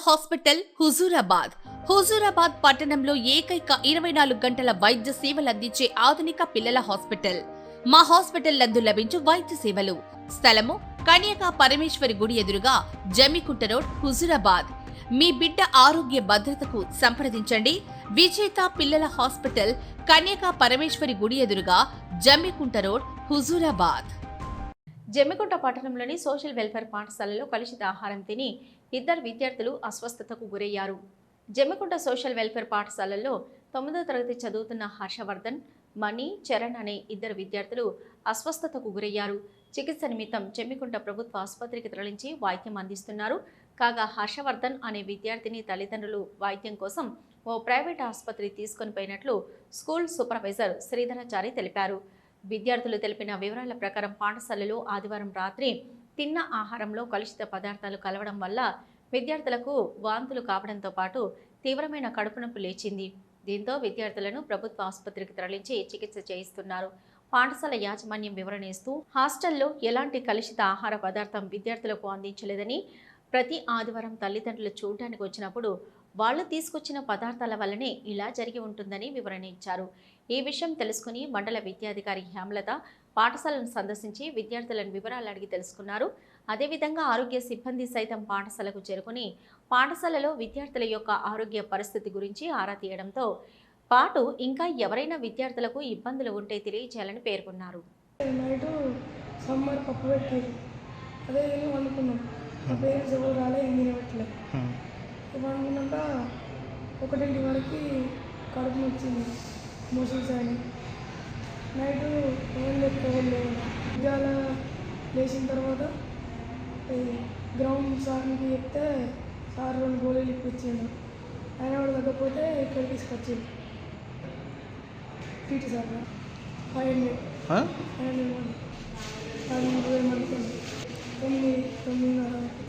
Hospital Huzurabad పట్టణంలో ఏకైక 24 గంటల వైద్య సేవలు అందించే ఆధునిక పిల్లల హాస్పిటల్. మా హాస్పిటల్ నందు లభించు వైద్య సేవలు. స్థలము కన్యకా పరమేశ్వరి గుడి ఎదురుగా, జమ్మికుంట రోడ్, హుజూరాబాద్. మీ బిడ్డ ఆరోగ్య భద్రతకు సంప్రదించండి. విజేత పిల్లల హాస్పిటల్, కన్యకా పరమేశ్వరి గుడి ఎదురుగా, జమ్మికుంట రోడ్, హుజూరాబాద్. జమ్మికుంట పట్టణంలోని సోషల్ వెల్ఫేర్ పాఠశాలలో కలుషిత ఆహారం తిని 2 విద్యార్థులు అస్వస్థతకు గురయ్యారు. జమ్మికుంట సోషల్ వెల్ఫేర్ పాఠశాలలో 9వ తరగతి చదువుతున్న హర్షవర్ధన్, మణి, చరణ్ అనే 2 విద్యార్థులు అస్వస్థతకు గురయ్యారు. చికిత్స నిమిత్తం జమ్మికుంట ప్రభుత్వ ఆసుపత్రికి తరలించి వైద్యం అందిస్తున్నారు. కాగా హర్షవర్ధన్ అనే విద్యార్థిని తల్లిదండ్రులు వైద్యం కోసం ఓ ప్రైవేట్ ఆసుపత్రి తీసుకొని పోయినట్లు స్కూల్ సూపర్వైజర్ శ్రీధరాచారి తెలిపారు. విద్యార్థులు తెలిపిన వివరాల ప్రకారం పాఠశాలలో ఆదివారం రాత్రి తిన్న ఆహారంలో కలుషిత పదార్థాలు కలవడం వల్ల విద్యార్థులకు వాంతులు కావడంతో పాటు తీవ్రమైన కడుపు నొప్పి లేచింది. దీంతో విద్యార్థులను ప్రభుత్వ ఆసుపత్రికి తరలించి చికిత్స చేయిస్తున్నారు. పాఠశాల యాజమాన్యం వివరణ ఇస్తూ హాస్టల్లో ఎలాంటి కలుషిత ఆహార పదార్థం విద్యార్థులకు అందించలేదని, ప్రతి ఆదివారం తల్లిదండ్రులు చూడడానికి వచ్చినప్పుడు వాళ్ళు తీసుకొచ్చిన పదార్థాల వల్లనే ఇలా జరిగి ఉంటుందని వివరణ ఇచ్చారు. ఈ విషయం తెలుసుకుని మండల విద్యాధికారి హేమలత పాఠశాలను సందర్శించి విద్యార్థులను వివరాలు అడిగి తెలుసుకున్నారు. అదేవిధంగా ఆరోగ్య సిబ్బంది సైతం పాఠశాలకు చేరుకుని పాఠశాలలో విద్యార్థుల యొక్క ఆరోగ్య పరిస్థితి గురించి ఆరా తీయడంతో పాటు ఇంకా ఎవరైనా విద్యార్థులకు ఇబ్బందులు ఉంటే తెలియజేయాలని పేర్కొన్నారు. అనుకున్నాక 1 వరకు కడుపు వచ్చింది, మోషన్స్ అని. నైట్ ఇవాళ లేచిన తర్వాత గ్రౌండ్ సార్కి చెప్తే సార్ 2 గోళీలు ఇప్పించిండు. ఆయన కూడా తగ్గకపోతే ఇక్కడ తీసుకొచ్చింది పీటీ సార్ 500 మంది 20 మందికి 9:30